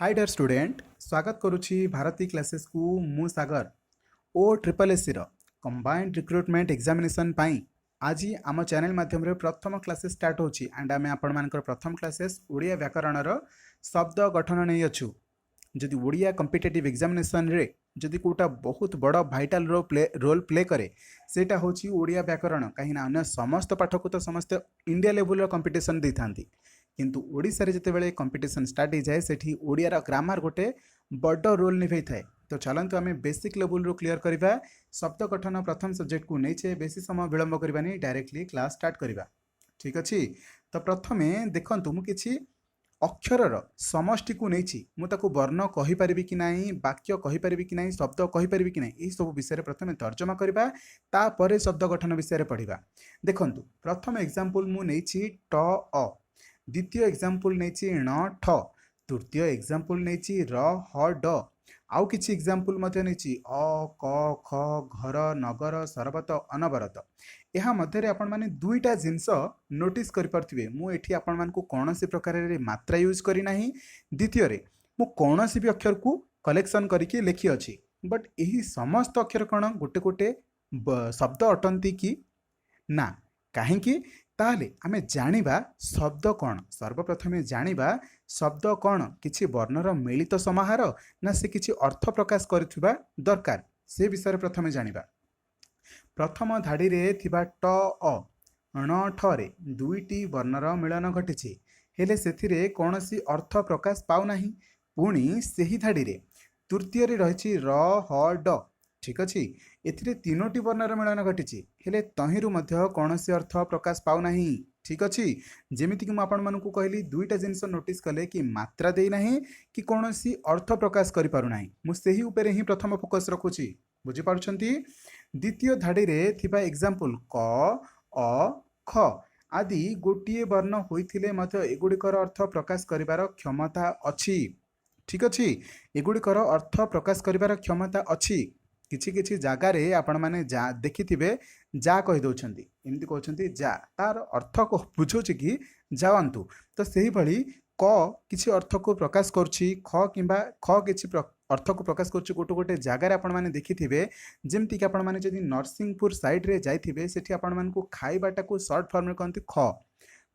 Hi dear student, स्वागत करुछि Bharti classes को मु सागर ओ ट्रिपल एस रो कंबाइंड रिक्रुटमेंट एग्जामिनेशन पाई आज आम चैनल माध्यम रे प्रथम क्लासेस स्टार्ट होछि एंड आमे आपण मानकर प्रथम क्लासेस ओडिया व्याकरण रो शब्द गठन नै अछु। जदि ओडिया कॉम्पिटिटिव एग्जामिनेशन रे जदि कोटा बहुत बड़ भाइटल रोल प्ले करे सेटा होछि ओडिया व्याकरण। कहीं ना अन्य समस्त पाठ को तो समस्त इंडिया लेवल रो कंपटीशन दै थांती, किंतु ओडिसा रे जतेबेले कंपटीशन स्टार्ट हो जाए सेठी ओडिया ग्रामर गोटे बड़ रोल निभे थाए। तो चलते आम बेसिक लेवल रू क्लीयर करवा। शब्द गठन प्रथम सब्जेक्ट को नहीं बेसी समय विलंब करवानी, डायरेक्टली क्लास स्टार्ट करवा। ठीक अच्छे। तो प्रथमे देखंतु मु किछि अक्षरर समष्टि को नहीं मुझे वर्ण कहीपर कि ना, वाक्य कहीपर कि ना, शब्द कहीपर कि ना, यही सब विषय प्रथम तर्जमा करवा, तापर शब्द गठन विषय पढ़ा। देखंतु प्रथम एग्जांपल मु नहीं ट अ, द्वितीय एग्जांपल नहीं ण ठ, तृतीय एग्जांपल नहीं र ह ड, आउ किछि एग्जांपल नहीं अ क ख घर नगर सरबत अनवरत। यह मध्य आपण माने दुईटा जिनस नोटिस कर पार्थिबे। मु एठी आपण मान को कोनोसी प्रकार रे मात्रा यूज करी नाही। द्वितीय रे मु कोनोसी भी अक्षर को कलेक्शन करके लिखी अछि, बट यही समस्त अक्षर कण गोटे गोटे शब्द अटंती कि ना, काहेकि ताहले आमे जानिबा शब्द कौन। सर्वप्रथमे जानिबा शब्द कौन, किछि वर्णर मिलित समाहार ना से किछि अर्थ प्रकाश करिथिबा दरकार, से विषय प्रथमे जानिबा। प्रथम धाड़ी रे थिबा ट अ ण ठ रे दुईटी वर्णर मिलन घटिछि, हेले सेथिरे कौनसी अर्थ प्रकाश पाउ नाही। पुणी सेही धाड़ी रे तृतीय रे रहिछि र ह ड। ठीक अच्छे। एथिरे तीनोटी वर्णर मिलन घटिछि, हेले तहिरु मध्य कौनसी अर्थ प्रकाश पाउ नाही। ठीक अच्छे। जेमिति कि मु आपण मानकु कहली दुईटा जिनस नोटिस कले कि मात्रा देई नाही कि कौनसी अर्थ प्रकाश करि पारु नाही, मु सेही उपरे ही प्रथम फोकस रखुछि। बुझि पारुछंती। द्वितीय धाड़ी रे थिबा एग्जांपल क अ ख आदि गोटिए वर्ण होइथिले मध्य एगुड़िकर अर्थ प्रकाश करिवार क्षमता अछि। ठीक अच्छे। एगुड़िकर अर्थ प्रकाश करिवार क्षमता अछि। किछि किछि जगार आपण मैंने जा देखिथिबे जा कहि दउछंती, एमती कहउछंती जा, तार अर्थ को बुझौछि कि जावंतु। तो सेही भली क किछि अर्थ को प्रकाश करछि, ख किंबा ख किछि अर्थ को प्रकाश करछि गोटे गोटे जगार आपण मैंने देखिथिबे। जेमती कि आपण मैंने जदि नरसिंहपुर साइड रे जाइथिबे सेठी आपण मानकु खाइबाटा को शॉर्ट फॉर्म रे कहंती ख।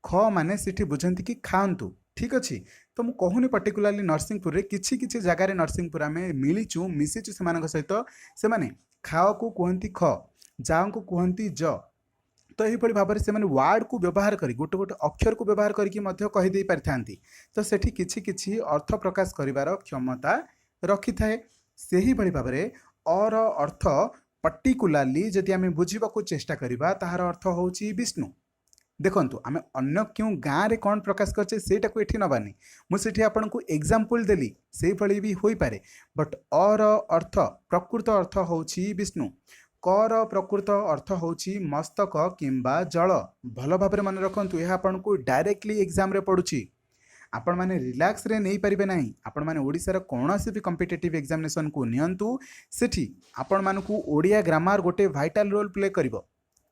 ख माने सेठी बुझंती कि खांतु। ठीक अच्छे। तो मु कहूनी पर्टिकुलाली नरसिंहपुर रे किछि किछि जगार नरसिंहपुर आम मिलीचु मिशीचु से सहित से माने खाओ को कहती ख, जाओ को कहती ज। तो यही भाव में से वार्ड को व्यवहार करी गोटे गोटे अक्षर को व्यवहार करके कहीदे पारिथांती। तो सेठी किछि किछि अर्थ प्रकाश करिवार क्षमता रखि थाए। सेही भली भाव में अर अर्थ पर्टिकुलाली जदि आम बुझीबाकू चेष्टा करिबा ताहार अर्थ होउची विष्णु। देखंतु आमे अन्य क्यों गाँव रे कौन प्रकाश करछे सेटा को एठी नबानी, मुझे आपन को एग्जांपल देली से भली भी होई पारे। बट अर अर्थ प्रकृत अर्थ होउची विष्णु, कर प्रकृत अर्थ होउची मस्तक किंबा जल। भल भाबरे मन रखंतु, यह आपन को डायरेक्टली एग्जाम रे पडुची। आपण माने रिलैक्स रे नहीं पारिबे नाही। आपण माने ओडिसा रा कोनोसी भी कॉम्पिटिटिव एग्जामिनेशन को नियंतु, सेठी आपण मानकु ओडिया ग्रामर गोटे वाइटल रोल प्ले करिवो।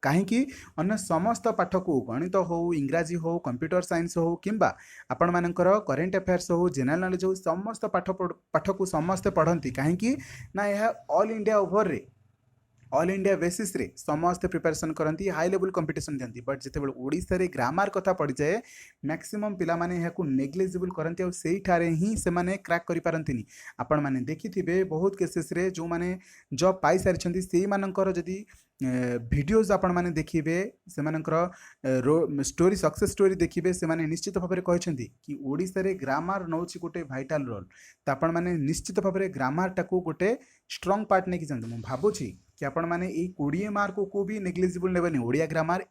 कहीं अन्य समस्त पाठ को गणित हो, इंग्राजी हो, कंप्यूटर साइंस हो, किंबा आपण मानकर करेंट अफेयर्स हो, जनरल नॉलेज हो, समस्त पाठ को समस्ते पढ़ती। कहीं ना यह ऑल इंडिया ओवर रे ऑल इंडिया बेसिस रे समस्त प्रिपरेशन करती, हाई लेवल कंपटीशन दिखती। बट जितेबाला ओडिशा रे ग्रामर कथा पड़ जाए मैक्सिमम पिला माने यहाकू नेग्लिजिबल करती, और सेही ठारे ही से माने क्रैक करि पारंतिनी। आपण माने देखिथिबे बहुत केसेस रे जो माने जॉब पाई सारिछंती सेही मानकर जदी वीडियोज आपण माने देखिबे, से मानकर स्टोरी सक्सेस स्टोरी देखिबे, से माने निश्चित भाव में कहछंती कि ओडिशा रे ग्रामर नउछि गोटे वाइटल रोल। तो आपण माने निश्चित भाव में ग्रामर टाकू गोटे स्ट्रांग पार्ट नहीं कि जानते। मु भाबुछि कि आपण माने ए 20 मार्क को भी नेग्लिजिबल नेबनी। ओडिया ग्रामर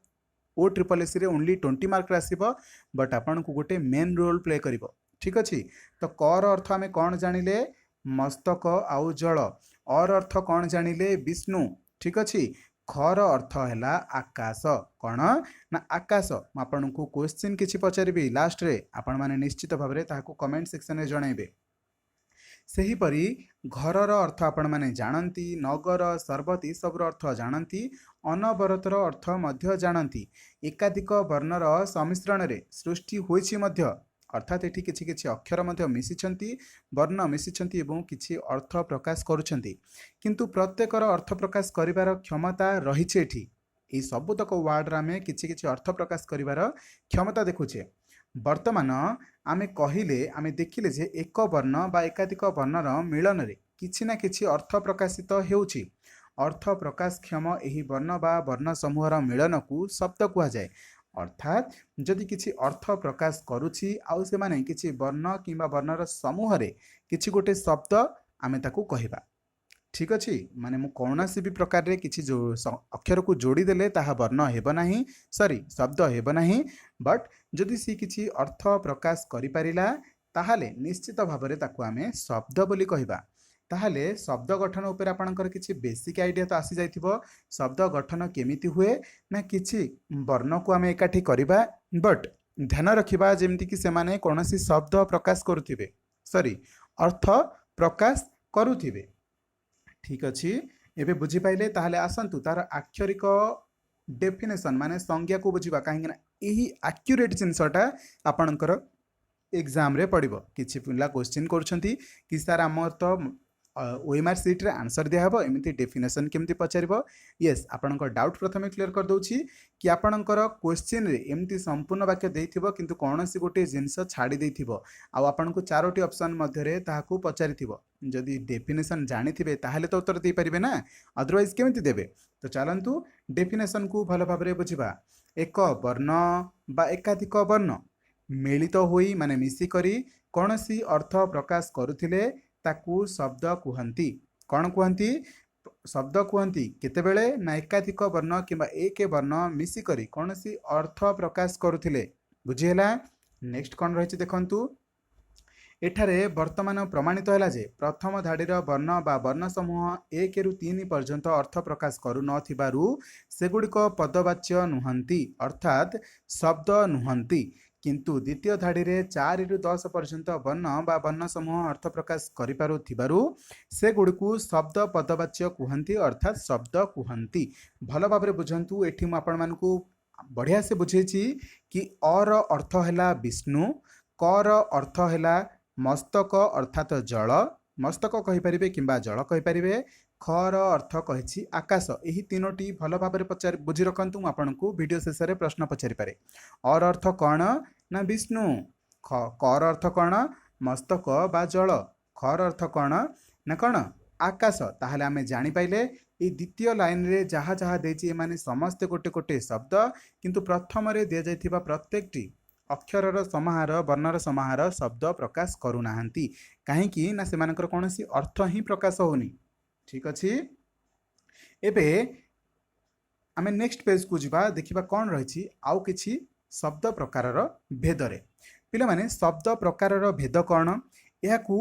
ओ ट्रिपल एस रे ओनली 20 मार्क आसीबो, बट आपण को गोटे मेन रोल प्ले करिवो। ठीक अछि। तो कर अर्थ आमे कोन जानिले मस्तक आउ जल, और अर्थ कोन जानिले विष्णु। ठीक अछि। खर अर्थ हैला आकाश। कौन ना आकाश। आपण को क्वेश्चन किछि पचारिबी लास्ट रे, आपण माने निश्चित भाव में ताहाको कमेंट सेक्शन रे जणाइबे। सेहीपरि घरर अर्थ आपण माने जानती, नगर सर्वत सब अर्थ जानती, अनवरतर अर्थ मध्य जानती। एकाधिक वर्णर सम्मिश्रण रे सृष्टि होइछि मध्य, अर्थात एठी किछि किछि अक्षर मध्य मिसिछंती वर्ण मिसिछंती एवं किछि अर्थ प्रकाश करूछंती किंतु प्रत्येकर अर्थ प्रकाश करिवार क्षमता रहिছে एठी ए सबुतक वर्ड रे आमे किछि किछि अर्थ प्रकाश करिवार क्षमता देखुछे वर्तमान आमे कहिले आमे देखिले जे एक वर्ण बा एकाधिक वर्णर मिलन रे किछि ना किछि अर्थ प्रकाशित हेउछि अर्थ प्रकाशक्षम एही वर्ण बा वर्ण समूहर मिलन को शब्द कुहा जाए अर्थात जदि किछि अर्थ प्रकाश करुछि आउ से माने किछि वर्ण किंबा वर्णर समूह रे किछि गोटे शब्द आमे ताकू कहिबा ठीक अछि माने मु कौनसी भी प्रकार रे किछि जो अक्षर को जोड़ी देले ताहा वर्ण हेबो नाही सॉरी शब्द हेबो नाही बट जदि सी किछि अर्थ प्रकाश करि परिला ताहाले निश्चित भाबरे ताकू आमे शब्द बोली कहिबा ताहाले शब्द गठन उपर आपणकर किछि बेसिक आइडिया तो आसी जाइथिबो शब्द गठन केमिति हुए ना किछि वर्ण को आमे एकाठी करिबा बट ध्यान रखिबा जेमति कि से माने कोनोसी शब्द प्रकाश करूथिबे सॉरी अर्थ प्रकाश करूथिबे ठीक अछि एबे बुझी पाइले ताहाले आसंतु तार अक्षरिक डेफिनेशन माने संज्ञा को बुझिबा काहेकि ना एही एक्यूरेट जिंसटा आपणकर एग्जाम रे पड़िबो किछि पिला क्वेश्चन करछंती कि सर हमर तो ओएमआर सीट रे आंसर दिया हबो एमिति डेफिनेशन केमति पचारिबो यस आपणकर डाउट प्रथमे क्लियर कर दउछि कि आपणकर क्वेश्चन रे एमिति संपूर्ण वाक्य देइथिबो किंतु कोनोसी गोटे जिंस छाडी देइथिबो आ आपणको चारोटी ऑप्शन मध्य रे ताहाकू पचारिथिबो जदि डेफिनेशन जानिथिबे ताहाले तो उत्तर दे परिबे ना अदरवाइज केमिति देबे तो चलंतु डेफिनेशन को भलो भाबरे बुझिबा एक वर्ण बा एकाधिक वर्ण मिलित होई माने मिसी करी कोनोसी अर्थ प्रकाश करुथिले ताकू शब्द कुहंती कौन कुहंती शब्द कुहंती केतेबेले ना एकाधिक वर्ण किंबा एक वर्ण मिसी करी कोनोसी अर्थ प्रकाश करुथिले बुझी ହେଲା नेक्स्ट कौन रहिछि देखंतु एठारे वर्तमान प्रमाणित हैला जे प्रथम धाडीर वर्ण बा वर्ण समूह 1 रु 3 पर्यंत अर्थ प्रकाश करू नथिबारु सेगुडिक पदवाच्य नुहंती अर्थात शब्द नुहंती किंतु द्वितीय धाड़ी रे 4 रु 10 पर्यंत वर्ण बा वर्ण समूह अर्थ प्रकाश करिपारुथिबारु से गुड़िकु शब्द पदवाच्य कुहंती अर्थात शब्द कुहंती भल भाव बुझंतु एठी मु आपण मानकु बढ़िया से बुझेछि कि अर अर्थ हैला विष्णु कर अर्थ हैला मस्तक अर्थात जल मस्तक कहि परिबे किंबा जल कहि परिबे खर अर्थ कहिछि आकाश एही तीनोटी भल भाव पचार बुझी रखंतु मु आपनकु वीडियो शेष रे प्रश्न पचारि पारे और अर्थ कौन ना विष्णु कर अर्थ कौन मस्तक बा जल खर अर्थ कौन ना कौन आकाश ताहले आमे जानि पाइले ए द्वितीय लाइन रे जहाँ जहाँ देछि माने समस्त गोटे गोटे शब्द किंतु प्रथम रे दिया जाइथिबा प्रत्येकटी अक्षरर समाहार वर्णर समाहार शब्द प्रकाश करूनाहांती काहेकि ना सेमानकर कोनोसी अर्थ ही प्रकाश होनी ठीक अछि एबे आमे नेक्स्ट पेज को जिबा देखिबा कोन रहिछि आउ किछि शब्द प्रकारर भेदरे पिले माने शब्द प्रकारर भेद कोन याकू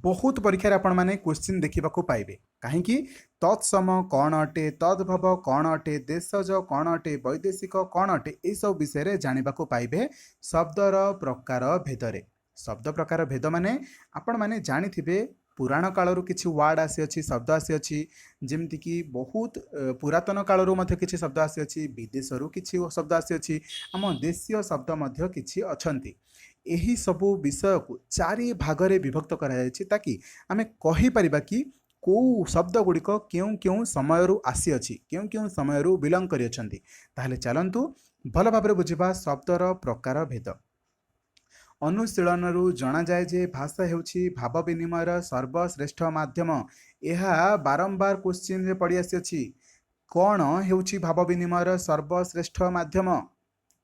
बहुत परीक्षा आपण माने क्वेश्चन देखिबा को पाइबे काहेकि तत्सम कौन अटे तद्भव कौन अटे देशज कौन अटे वैदेशिक कौन अटे ए सब विषय रे जानिबा को पाइबे शब्दर प्रकार भेदरे शब्द प्रकार भेद माने आपण माने जानिथिबे पुराण कालरू किछि वर्ड आसी अछि शब्द आसी अछि जेमति कि बहुत पुरातन कालरू मध्ये किछि शब्द आसी अछि विदेशरू किछि शब्द आसी अछि आम देशीय शब्द मध्ये किछि अछंती एही सबु विषय को चारि भागरे विभक्त करा जायछि ताकि आमे कहि परिबा कि को शब्द गुड़िक क्यों क्यों समयरू आसी अछि क्यों क्यों समयरू बिलंग करि अछंती ताहले चलंतु भल भाबरे बुझिबा शब्दर प्रकार भेद अनुशीलनरू जना जाए जे भाषा हेउछि भाव विनिमयर सर्वश्रेष्ठ माध्यम यह बारंबार क्वेश्चन रे पड़ी आसी अछि कौन हेउछि भाव विनिमयर सर्वश्रेष्ठ माध्यम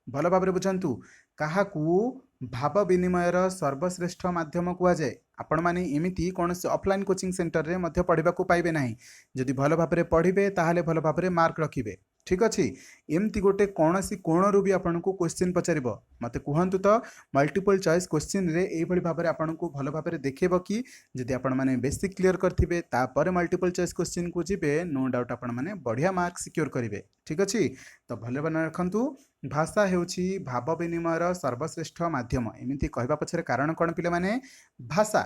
भल भाव बुझंतु काहाकू भाव विनिमयर सर्वश्रेष्ठ माध्यम कुआ जाए आपण माने एमिति कोनोसी ऑफलाइन कोचिंग सेंटर रे मध्य पढ़िबा को पाइबे नाही जदि भल भाव रे पढ़िबे ताहाले भल भाव रे मार्क रखिबे ठीक अछि एमती गोटे कोनोसी कोणरू भी आपनको क्वेश्चन पचारिबो मते कुहंतु तो मल्टीपल चॉइस क्वेश्चन रे एई भली भाबरे आपनको भलो भाबरे देखेबो कि जदि आपण माने बेसिक क्लियर करथिबे तापर मल्टीपल चॉइस क्वेश्चन को जिबे नो डाउट आपण माने बढ़िया मार्क सिक्योर करिवे ठीक अछि तो भले बना रखंतु भाषा हेउछि भाव विनिमयर सर्वश्रेष्ठ माध्यम एमिति कहबा पछरे कारण कोन पिले माने भाषा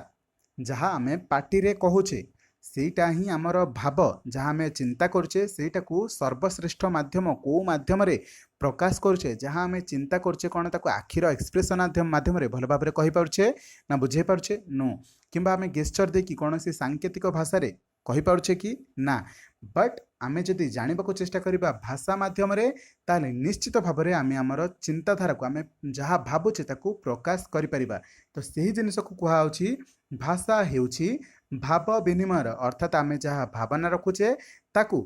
जहाँ आमे पार्टी रे कहूचे ସେଇଟା ହିଁ ଆମର ଭାବ ଯାହା ଆମେ ଚିନ୍ତା କରୁଛେ ସେଇଟାକୁ ସର୍ବଶ୍ରେଷ୍ଠ ମାଧ୍ୟମ କେଉଁ ମାଧ୍ୟମରେ ପ୍ରକାଶ କରୁଛେ ଯାହା ଆମେ ଚିନ୍ତା କରୁଛେ କ'ଣ ତାକୁ ଆଖିର ଏକ୍ସପ୍ରେସନ୍ ମାଧ୍ୟମରେ ଭଲ ଭାବରେ କହିପାରୁଛେ ନା ବୁଝେଇ ପାରୁଛେ नो କିମ୍ବା ଆମେ ଗେସ୍ଚର ଦେଇକି କୌଣସି ସାଙ୍କେତିକ ଭାଷାରେ କହିପାରୁଛେ କି ନା ବଟ୍ ଆମେ ଯଦି ଜାଣିବାକୁ ଚେଷ୍ଟା କରିବା ଭାଷା ମାଧ୍ୟମରେ ତାହେଲେ ନିଶ୍ଚିତ ଭାବରେ ଆମେ ଆମର ଚିନ୍ତାଧାରାକୁ ଆମେ ଯାହା ଭାବୁଛେ ତାକୁ ପ୍ରକାଶ କରିପାରିବା ତ ସେହି ଜିନିଷକୁ କୁହାହେଉଛି ଭାଷା ହେଉଛି ଭାବ ବିନିମୟର ଅର୍ଥାତ୍ ଆମେ ଯାହା ଭାବନା ରଖୁଛେ ତାକୁ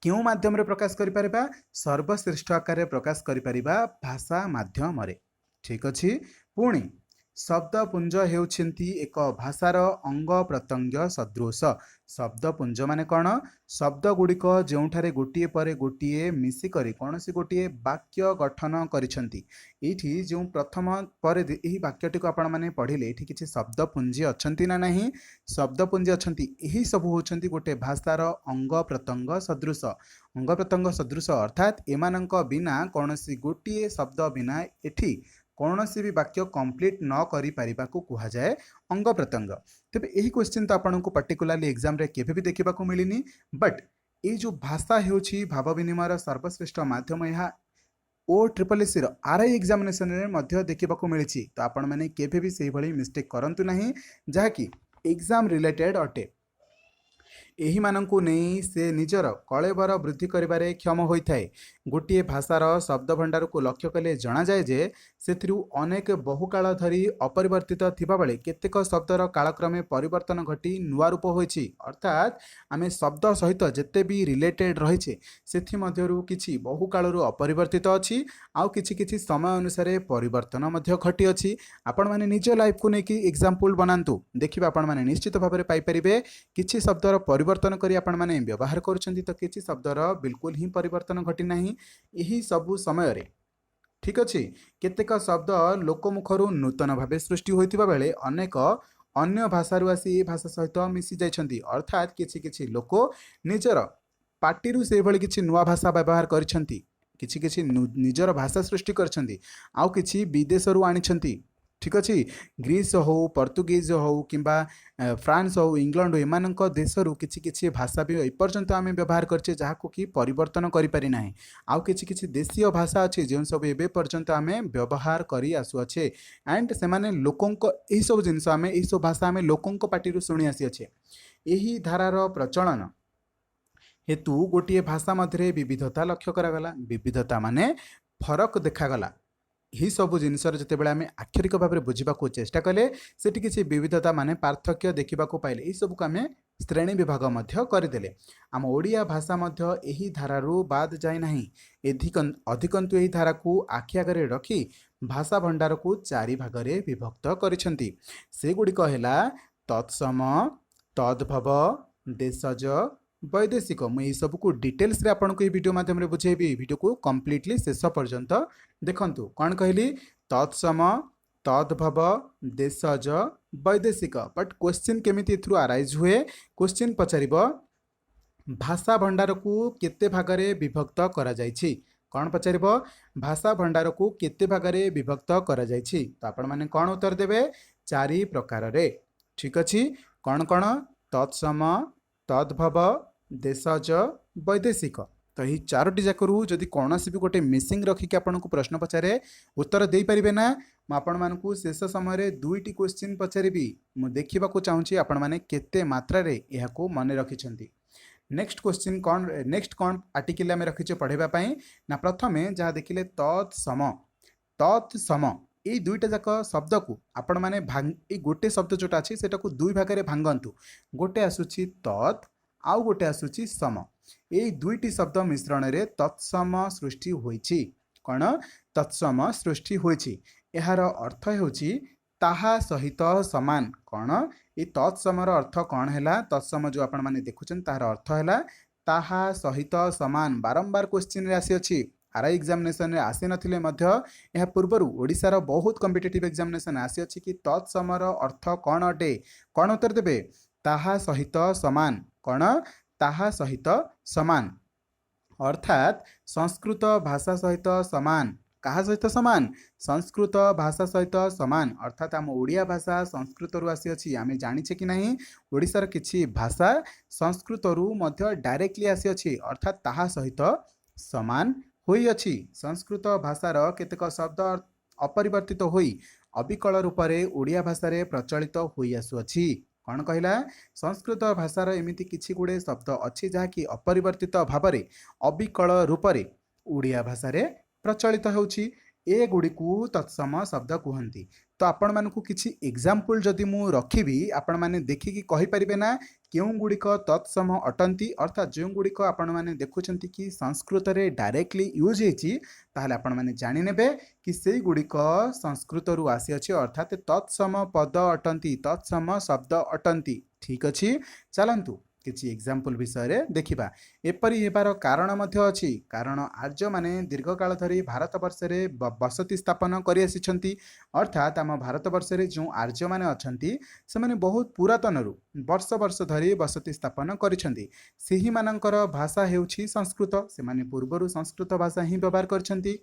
କେଉଁ ମାଧ୍ୟମରେ ପ୍ରକାଶ କରିପାରିବା ସର୍ବଶ୍ରେଷ୍ଠ ଆକାରରେ ପ୍ରକାଶ କରିପାରିବା ଭାଷା ମାଧ୍ୟମରେ ଠିକ୍ ଅଛି ପୁଣି ଶବ୍ଦପୁଞ୍ଜ ହେଉଛନ୍ତି ଏକ ଭାଷାର ଅଙ୍ଗ ପ୍ରତ୍ୟଙ୍ଗ ସଦୃଶ ଶବ୍ଦପୁଞ୍ଜ ମାନେ କ'ଣ ଶବ୍ଦ ଗୁଡ଼ିକ ଯେଉଁଠାରେ ଗୋଟିଏ ପରେ ଗୋଟିଏ ମିଶିକରି କୌଣସି ଗୋଟିଏ ବାକ୍ୟ ଗଠନ କରିଛନ୍ତି ଏଇଠି ଯେଉଁ ପ୍ରଥମ ପରେ ଏହି ବାକ୍ୟଟିକୁ ଆପଣମାନେ ପଢ଼ିଲେ ଏଠି କିଛି ଶବ୍ଦପୁଞ୍ଜି ଅଛନ୍ତି ନା ନାହିଁ ଶବ୍ଦପୁଞ୍ଜି ଅଛନ୍ତି ଏହି ସବୁ ହେଉଛନ୍ତି ଗୋଟେ ଭାଷାର ଅଙ୍ଗ ପ୍ରତ୍ୟଙ୍ଗ ସଦୃଶ ଅଙ୍ଗ ପ୍ରତ୍ୟଙ୍ଗ ସଦୃଶ ଅର୍ଥାତ୍ ଏମାନଙ୍କ ବିନା କୌଣସି ଗୋଟିଏ ଶବ୍ଦ ବିନା ଏଠି କୌଣସି ବି ବାକ୍ୟ କମ୍ପ୍ଲିଟ୍ ନ କରିପାରିବାକୁ କୁହାଯାଏ ଅଙ୍ଗ ପ୍ରତ୍ୟଙ୍ଗ ତେବେ ଏହି କ୍ୱେଶ୍ଚିନ୍ ତ ଆପଣଙ୍କୁ ପାର୍ଟିକୁଲାରଲି ଏକ୍ଜାମ୍ରେ କେବେ ବି ଦେଖିବାକୁ ମିଳିନି ବଟ୍ ଏଇ ଯେଉଁ ଭାଷା ହେଉଛି ଭାବ ବିନିମୟର ସର୍ବଶ୍ରେଷ୍ଠ ମାଧ୍ୟମ ଏହା OSSC RI ଏକ୍ଜାମିନେସନରେ ମଧ୍ୟ ଦେଖିବାକୁ ମିଳିଛି ତ ଆପଣମାନେ କେବେ ବି ସେଇଭଳି ମିଷ୍ଟେକ୍ କରନ୍ତୁ ନାହିଁ ଯାହାକି ଏକ୍ଜାମ୍ ରିଲେଟେଡ୍ ଅଟେ ଏହିମାନଙ୍କୁ ନେଇ ସେ ନିଜର କଳେବର ବୃଦ୍ଧି କରିବାରେ କ୍ଷମ ହୋଇଥାଏ ଗୋଟିଏ ଭାଷାର ଶବ୍ଦ ଭଣ୍ଡାରକୁ ଲକ୍ଷ୍ୟ କଲେ ଜଣାଯାଏ ଯେ ସେଥିରୁ ଅନେକ ବହୁକାଳ ଧରି ଅପରିବର୍ତ୍ତିତ ଥିବାବେଳେ କେତେକ ଶବ୍ଦର କାଳକ୍ରମେ ପରିବର୍ତ୍ତନ ଘଟି ନୂଆ ରୂପ ହୋଇଛି ଅର୍ଥାତ୍ ଆମେ ଶବ୍ଦ ସହିତ ଯେତେ ବି ରିଲେଟେଡ୍ ରହିଛେ ସେଥିମଧ୍ୟରୁ କିଛି ବହୁକାଳରୁ ଅପରିବର୍ତ୍ତିତ ଅଛି ଆଉ କିଛି କିଛି ସମୟ ଅନୁସାରେ ପରିବର୍ତ୍ତନ ମଧ୍ୟ ଘଟିଅଛି ଆପଣମାନେ ନିଜ ଲାଇଫକୁ ନେଇକି ଏକ୍ଜାମ୍ପଲ୍ ବନାନ୍ତୁ ଦେଖିବେ ଆପଣମାନେ ନିଶ୍ଚିତ ଭାବରେ ପାଇପାରିବେ କିଛି ଶବ୍ଦର ପରିବର୍ତ୍ତନ କରି ଆପଣମାନେ ବ୍ୟବହାର କରୁଛନ୍ତି ତ କିଛି ଶବ୍ଦର ବିଲକୁଲ ହିଁ ପରିବର୍ତ୍ତନ ଘଟି ନାହିଁ ଏହି ସବୁ ସମୟରେ ଠିକ୍ ଅଛି କେତେକ ଶବ୍ଦ ଲୋକମୁଖରୁ ନୂତନ ଭାବେ ସୃଷ୍ଟି ହୋଇଥିବା ବେଳେ ଅନେକ ଅନ୍ୟ ଭାଷାରୁ ଆସି ଏ ଭାଷା ସହିତ ମିଶି ଯାଇଛନ୍ତି ଅର୍ଥାତ୍ କିଛି କିଛି ଲୋକ ନିଜର ପାଟିରୁ ସେଇଭଳି କିଛି ନୂଆ ଭାଷା ବ୍ୟବହାର କରିଛନ୍ତି କିଛି କିଛି ନିଜର ଭାଷା ସୃଷ୍ଟି କରିଛନ୍ତି ଆଉ କିଛି ବିଦେଶରୁ ଆଣିଛନ୍ତି ଠିକ୍ ଅଛି ଗ୍ରୀସ୍ ହଉ ପର୍ତ୍ତୁଗୀଜ ହଉ କିମ୍ବା ଫ୍ରାନ୍ସ ହଉ ଇଂଲଣ୍ଡ ଏମାନଙ୍କ ଦେଶରୁ କିଛି କିଛି ଭାଷା ବି ଏପର୍ଯ୍ୟନ୍ତ ଆମେ ବ୍ୟବହାର କରିଛେ ଯାହାକୁ କି ପରିବର୍ତ୍ତନ କରିପାରି ନାହିଁ ଆଉ କିଛି କିଛି ଦେଶୀୟ ଭାଷା ଅଛି ଯେଉଁ ସବୁ ଏବେ ପର୍ଯ୍ୟନ୍ତ ଆମେ ବ୍ୟବହାର କରି ଆସୁଅଛେ ଆଣ୍ଡ ସେମାନେ ଲୋକଙ୍କ ଏହିସବୁ ଜିନିଷ ଆମେ ଏହିସବୁ ଭାଷା ଆମେ ଲୋକଙ୍କ ପାଟିରୁ ଶୁଣି ଆସିଅଛେ ଏହି ଧାରାର ପ୍ରଚଳନ ହେତୁ ଗୋଟିଏ ଭାଷା ମଧ୍ୟରେ ବିବିଧତା ଲକ୍ଷ୍ୟ କରାଗଲା ବିବିଧତା ମାନେ ଫରକ ଦେଖାଗଲା ଏହି ସବୁ ଜିନିଷର ଯେତେବେଳେ ଆମେ ଆକ୍ଷରିକ ଭାବରେ ବୁଝିବାକୁ ଚେଷ୍ଟା କଲେ ସେଠି କିଛି ବିବିଧତା ମାନେ ପାର୍ଥକ୍ୟ ଦେଖିବାକୁ ପାଇଲେ ଏହିସବୁକୁ ଆମେ ଶ୍ରେଣୀ ବିଭାଗ ମଧ୍ୟ କରିଦେଲେ ଆମ ଓଡ଼ିଆ ଭାଷା ମଧ୍ୟ ଏହି ଧାରାରୁ ବାଦ ଯାଇ ନାହିଁ ଅଧିକନ୍ତୁ ଏହି ଧାରାକୁ ଆଖି ଆଗରେ ରଖି ଭାଷା ଭଣ୍ଡାରକୁ 4 ଭାଗରେ ବିଭକ୍ତ କରିଛନ୍ତି ସେଗୁଡ଼ିକ ହେଲା ତତ୍ସମ ତଦ୍ଭବ ଦେଶଜ ବୈଦେଶିକ ମୁଁ ଏହି ସବୁକୁ ଡିଟେଲ୍ସରେ ଆପଣଙ୍କୁ ଏହି ଭିଡ଼ିଓ ମାଧ୍ୟମରେ ବୁଝେଇବି ଭିଡ଼ିଓକୁ କମ୍ପ୍ଲିଟଲି ଶେଷ ପର୍ଯ୍ୟନ୍ତ ଦେଖନ୍ତୁ କ'ଣ କହିଲି ତତ୍ସମ ତଦ୍ଭବ ଦେଶଜ ବୈଦେଶିକ ବଟ୍ କ୍ୱେଶ୍ଚିନ୍ କେମିତି ଏଥିରୁ ଆରାଇଜ୍ हुए क्वेश्चन पचारिब भाषा भंडार को केते भागरे विभक्त करा जायछि कौन पचारिब भाषा भंडार को केते भागरे विभक्त करा जायछि तो आपण माने कौन उत्तर देबे 4 प्रकार रे ठीक अछि कौन कौन तत्सम तद्भव देशज वैदेशिक तो यही 4टी जाकरू जदि कौन भी गोटे मिसिंग रखिक आपको प्रश्न पचारे उत्तर दे पारे ना आपण मानकु शेष समय 2टी क्वेश्चन पचारि मु देखा चाहूँगी आपण मैंने केते मात्रा रे यहाको मन रखिछंती नेक्स्ट क्वेश्चन कौन नेक्स्ट कौन आर्टिकल आम रखीचे पढ़ाई ना प्रथम जहाँ देखिले तत्सम ये 2टा जाक शब्द को आपण मैंने गोटे शब्द जोटा अच्छी से 2 भाग भांगतु गोटे आसूची तत् आउ गोटे आसूची सम ये 2टी शब्द मिश्रण रे तत्सम सृष्टि होईछि कौन तत्सम सृष्टि होईछि एहार अर्थ होछि ताहा सहित समान कौन ये तत्समर अर्थ कौन है तत्सम जो आपण मैंने देखुछन तार अर्थ है ताहा सहित समान बारंबार क्वेश्चन रे आसी अछि आरआई एग्जामिनेशन रे आसी नथिले मध्य यह पूर्वरु ओडिसार बहुत कॉम्पिटिटिव एग्जामिनेशन आसी अछि कि तत्समर अर्थ कौन अटे कौन उत्तर देबे ताहा सहित समान कौन ताहा सहित समान अर्थात संस्कृत भाषा सहित समान कहा सहित सामान संस्कृत भाषा सहित सामान अर्थात आम ओडिया भाषा संस्कृत रु आसी अछि आमे जानिछे कि नहीं ओडिशार किछि भाषा संस्कृत रु मध्य डायरेक्टली आसी अछि अर्थात ताहा सहित समान होई अछि संस्कृत भाषार केतेक शब्द अपरिवर्तित होई अविकल रूपरे ओडिया भाषारे प्रचलित होई आसुअछि कौन कहला संस्कृत भाषार एमिति किछि गुडे शब्द अछि जाकि अपरिवर्तित भावरे अविकल रूपरे ओडिया भाषारे प्रचलित होउछि ए गुड़िकू तत्सम शब्द कहती तो आपण मानकु किछि एग्जाम्पल जदि मु रखिबी आपण माने देखिकी कहि परिबे ना केउ गुड़िक तत्सम अटंती अर्थात जो गुड़िक आपण माने देखुछंती कि संस्कृत रे डायरेक्टली यूज हेछि ताहले आपण माने जानि नेबे कि सेई गुड़िक संस्कृत रु आसी अछि अर्थात तत्सम पद अटंती तत्सम शब्द अटंती ठीक अछि चलंतु किछि एग्जाम्पल विषय रे देखिबा एपरि हेबार कारण मध्य अछि कारण आर्य माने दीर्घ काल धरि भारत वर्ष रे बसति स्थापन करि आसिछंती अर्थात आम भारत वर्ष रे जो आर्य माने अछंती से माने बहुत पुरातन रु वर्ष वर्ष धरि बसति स्थापन करिछंती सेही मानकर भाषा हेउछि संस्कृत से माने पूर्वरु संस्कृत भाषा ही व्यवहार करछंती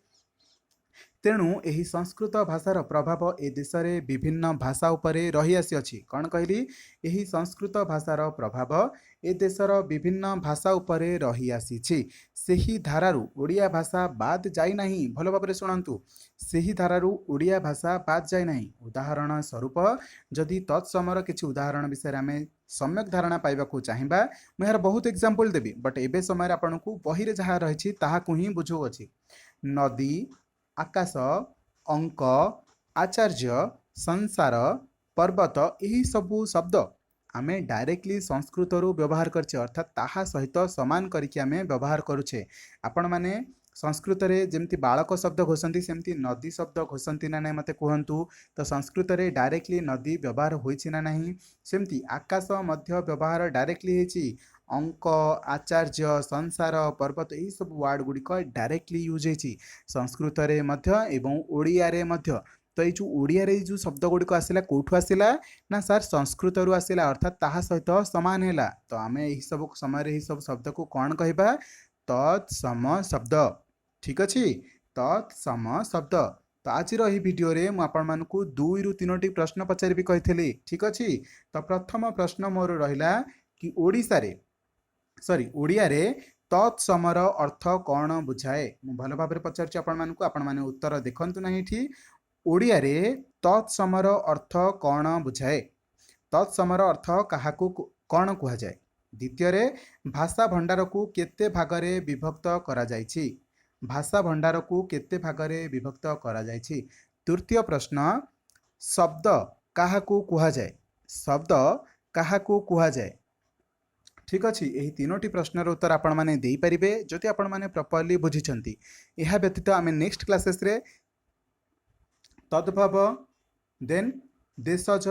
तेणु एही संस्कृत भाषार प्रभाव ए देश रे विभिन्न भाषा उपरे रही आसी अछि कौन कहली एही संस्कृत भाषार प्रभाव ए देशर विभिन्न भाषा उपरे रही आसीछि सेही धारारु ओडिया भाषा बाद जाई नाही भलो भाबरे सुनंतु सेही धारारु ओडिया भाषा बाद जाई नाही उदाहरण स्वरूप जदि तत्समर किछि उदाहरण विषय आमे सम्यक धारणा पाइबाकू चाहिबा मैं यार बहुत एग्जांपल देबी बट एबे समय आपनकू बही रे जहा रहिछि ताहाकू ही बुझौ अछि नदी आकाश अंक आचार्य संसार पर्वत यही सबू शब्द आमे डायरेक्टली संस्कृत रु व्यवहार करछे अर्थात ताहा सहित समान करिके आमे व्यवहार करुछे आपण माने संस्कृत रे जेमती बालक शब्द घोषंती सेमती नदी शब्द घोषंती ना नाही मते कहंतु तो संस्कृत रे डायरेक्टली नदी व्यवहार होइछि ना नाही सेमती आकाश मध्य व्यवहार डायरेक्टली हेछि अंक आचार्य संसार पर्वत यही सब वर्ड गुड़िक डायरेक्टली यूज होती संस्कृत रे मध्य एवं ओडिया रे मध्य तो ये जो ओडिया रे जो शब्द गुड़िक आसला कोठू आसला ना सर संस्कृत रु आसला अर्थात ताहा सहित समान हैला तो आमे यही सब समय रे यही सब शब्द को कौन कहबा तत्सम शब्द ठीक अछि तत्सम शब्द तो आज भिडियो रे मु आपण मानकू 2 रु 3टी प्रश्न पचारिबी कहिथली ठीक अछि तो प्रथम प्रश्न मोर रहिला कि ओडिसा रे ओडिया रे तत्समर अर्थ कौन बुझाए मु भल भाव पचार आपण माने उत्तर देखंतु नाही ठी ओडिया रे तत्समर अर्थ कौन बुझाए तत्समर अर्थ काहाकू कौन कुहा जाए द्वितीय रे भाषा भंडार को केते भागरे विभक्त करा जायछि भाषा भंडार को केते भागरे विभक्त करा जायछि तृतीय प्रश्न शब्द काहाकू कुहा जाए शब्द काहाकू कुहा जाए ठीक अच्छे यही 3टी प्रश्नर उत्तर आपण माने देई परिबे जति आपण माने प्रॉपर्ली बुझिछंती एहा व्यतीत आमे नेक्स्ट क्लासेस रे तद्भव देन देशज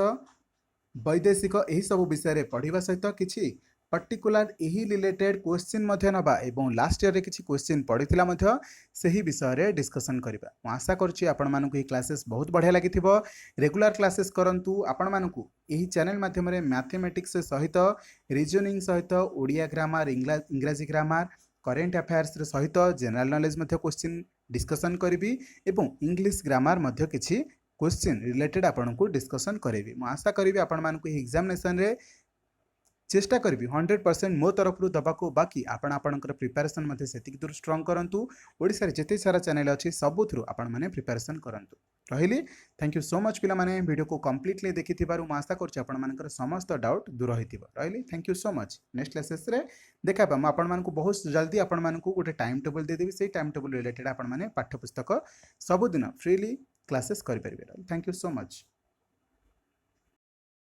वैदेशिक यही सब विषय रे पढ़िबा सहित किछि पर्टिकुलर यही रिलेटेड क्वेश्चन मध्य नबा एवं लास्ट ईयर रे किछि क्वेश्चन पढ़िथिला मध्य सही विषय रे डिस्कशन करिबा मु आशा करछि आपण मानकु ही क्लासेस बहुत बढ़िया लागिथिबो रेगुलर क्लासेस करंतु आपण मानकु यही चैनल माध्यम रे मैथमेटिक्स सहित रीजनिंग सहित ओडिया ग्रामर इंग्रजी ग्रामर करेंट अफेयर्स सहित जनरल नॉलेज मध्य क्वेश्चन डिस्कशन करिबी एवं इंग्लिश ग्रामर मध्य किछि क्वेश्चन रिलेटेड आपनको डिस्कशन करेबी मु आशा करिबी आपण मानकु ही एग्जामिनेशन रे चेष्टा करी 100% मो तरफ दबाको बाकी आपण आपणकर प्रिपेरेसन मध्ये सेतिक दूर स्ट्रांग करंतु ओडिसा रे जेते सारा चैनल अछि सब थ्रू आपण माने प्रिपेरेसन करंतु रहिली थैंक यू सो मच पिला माने वीडियो को कंप्लीटली देखिथिबारु म आशा करछि आपण मानकर समस्त डाउट दूर होइतिबो रहिली thank you so much next classes रे देखाबा म आपण मानकु बहुत जल्दी आपण मानकु गोटे टाइम टेबल दे देबी सेही टाइम टेबल रिलेटेड आपण माने पाठ्य पुस्तक सब दिन फ्रीली क्लासेस करि परिबे थैंक यू सो मच।